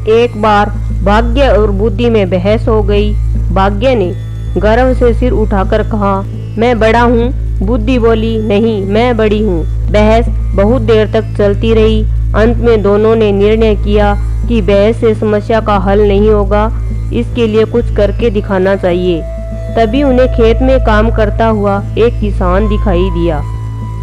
एक बार भाग्य और बुद्धि में बहस हो गई। भाग्य ने गर्व से सिर उठाकर कहा, मैं बड़ा हूँ। बुद्धि बोली, नहीं, मैं बड़ी हूँ। बहस बहुत देर तक चलती रही। अंत में दोनों ने निर्णय किया कि बहस से समस्या का हल नहीं होगा, इसके लिए कुछ करके दिखाना चाहिए। तभी उन्हें खेत में काम करता हुआ एक किसान दिखाई दिया।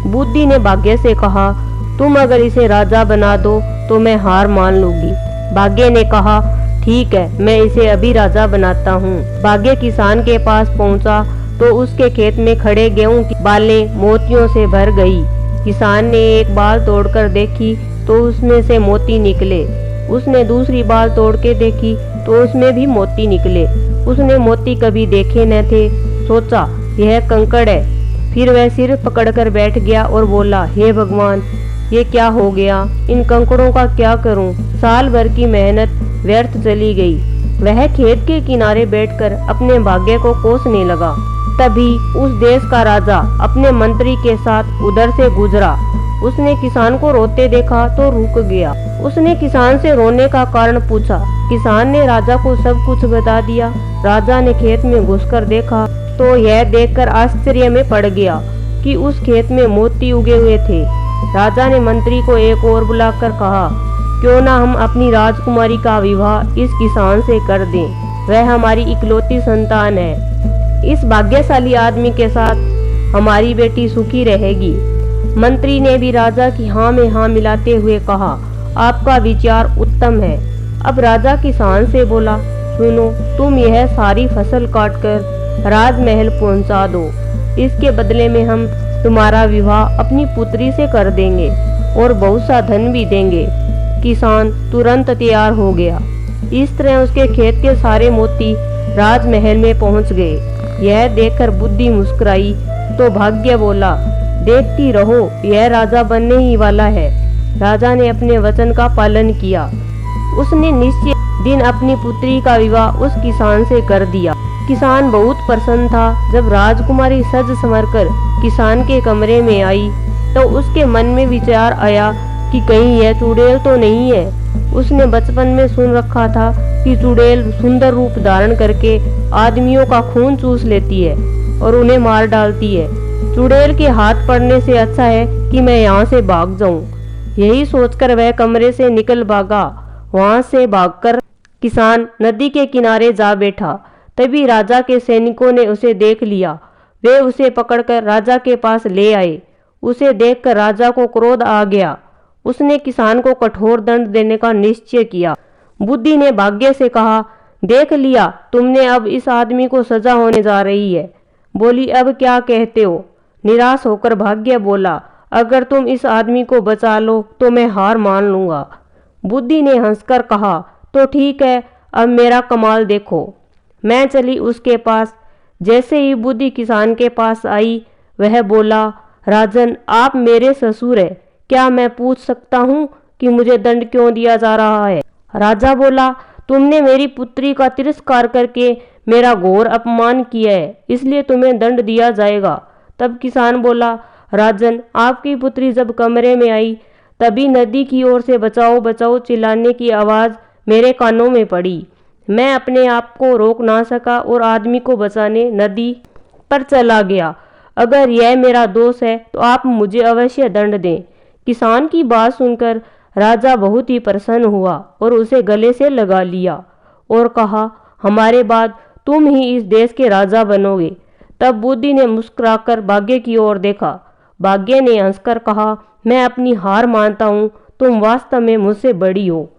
बुद्धि ने भाग्य से कहा, तुम अगर इसे राजा बना दो तो मैं हार मान लूंगी। भाग्य ने कहा, ठीक है, मैं इसे अभी राजा बनाता हूँ। भाग्य किसान के पास पहुँचा तो उसके खेत में खड़े गेहूं की बालें मोतियों से भर गई। किसान ने एक बाल तोड़कर देखी तो उसमें से मोती निकले। उसने दूसरी बाल तोड़ के देखी तो उसमें भी मोती निकले। उसने मोती कभी देखे न थे। सोचा, यह कंकड़ है। फिर वह सिर पकड़कर बैठ गया और बोला, हे भगवान, ये क्या हो गया? इन कंकड़ों का क्या करूं? साल भर की मेहनत व्यर्थ चली गई। वह खेत के किनारे बैठकर अपने भाग्य को कोसने लगा। तभी उस देश का राजा अपने मंत्री के साथ उधर से गुजरा। उसने किसान को रोते देखा तो रुक गया। उसने किसान से रोने का कारण पूछा। किसान ने राजा को सब कुछ बता दिया। राजा ने खेत में घुसकर देखा तो यह देखकर आश्चर्य में पड़ गया कि उस खेत में मोती उगे हुए थे। राजा ने मंत्री को एक ओर बुलाकर कहा, क्यों ना हम अपनी राजकुमारी का विवाह इस किसान से कर दें, वह हमारी इकलौती संतान है। इस भाग्यशाली आदमी के साथ हमारी बेटी सुखी रहेगी। मंत्री ने भी राजा की हाँ में हाँ मिलाते हुए कहा, आपका विचार उत्तम है। अब राजा किसान से बोला, सुनो, तुम यह सारी फसल काटकर राजमहल पहुंचा दो। इसके बदले में हम तुम्हारा विवाह अपनी पुत्री से कर देंगे और बहुत सा धन भी देंगे। किसान तुरंत तैयार हो गया। इस तरह उसके खेत के सारे मोती राजमहल में पहुंच गए। यह देखकर बुद्धि मुस्कुराई तो भाग्य बोला, देखती रहो, यह राजा बनने ही वाला है। राजा ने अपने वचन का पालन किया। उसने निश्चित दिन अपनी पुत्री का विवाह उस किसान से कर दिया। किसान बहुत प्रसन्न था। जब राजकुमारी सज संवरकर किसान के कमरे में आई तो उसके मन में विचार आया कि कहीं यह चुड़ैल तो नहीं है। उसने बचपन में सुन रखा था कि चुड़ैल सुंदर रूप धारण करके आदमियों का खून चूस लेती है और उन्हें मार डालती है। चुड़ैल के हाथ पड़ने से अच्छा है कि मैं यहाँ से भाग जाऊं। यही सोचकर वह कमरे से निकल भागा। वहां से भागकर किसान नदी के किनारे जा बैठा। तभी राजा के सैनिकों ने उसे देख लिया। वे उसे पकड़कर राजा के पास ले आए। उसे देखकर राजा को क्रोध आ गया। उसने किसान को कठोर दंड देने का निश्चय किया। बुद्धि ने भाग्य से कहा, देख लिया तुमने, अब इस आदमी को सजा होने जा रही है। बोली, अब क्या कहते हो? निराश होकर भाग्य बोला, अगर तुम इस आदमी को बचा लो तो मैं हार मान लूंगा। बुद्धि ने हंसकर कहा, तो ठीक है, अब मेरा कमाल देखो। मैं चली उसके पास। जैसे ही बुद्धि किसान के पास आई, वह बोला, राजन, आप मेरे ससुर हैं, क्या मैं पूछ सकता हूँ कि मुझे दंड क्यों दिया जा रहा है? राजा बोला, तुमने मेरी पुत्री का तिरस्कार करके मेरा घोर अपमान किया है, इसलिए तुम्हें दंड दिया जाएगा। तब किसान बोला, राजन, आपकी पुत्री जब कमरे में आई तभी नदी की ओर से बचाओ बचाओ चिल्लाने की आवाज़ मेरे कानों में पड़ी। मैं अपने आप को रोक ना सका और आदमी को बचाने नदी पर चला गया। अगर यह मेरा दोष है तो आप मुझे अवश्य दंड दें। किसान की बात सुनकर राजा बहुत ही प्रसन्न हुआ और उसे गले से लगा लिया और कहा, हमारे बाद तुम ही इस देश के राजा बनोगे। तब बुद्धि ने मुस्कुराकर भाग्य की ओर देखा। भाग्य ने हंसकर कहा, मैं अपनी हार मानता हूँ, तुम वास्तव में मुझसे बड़ी हो।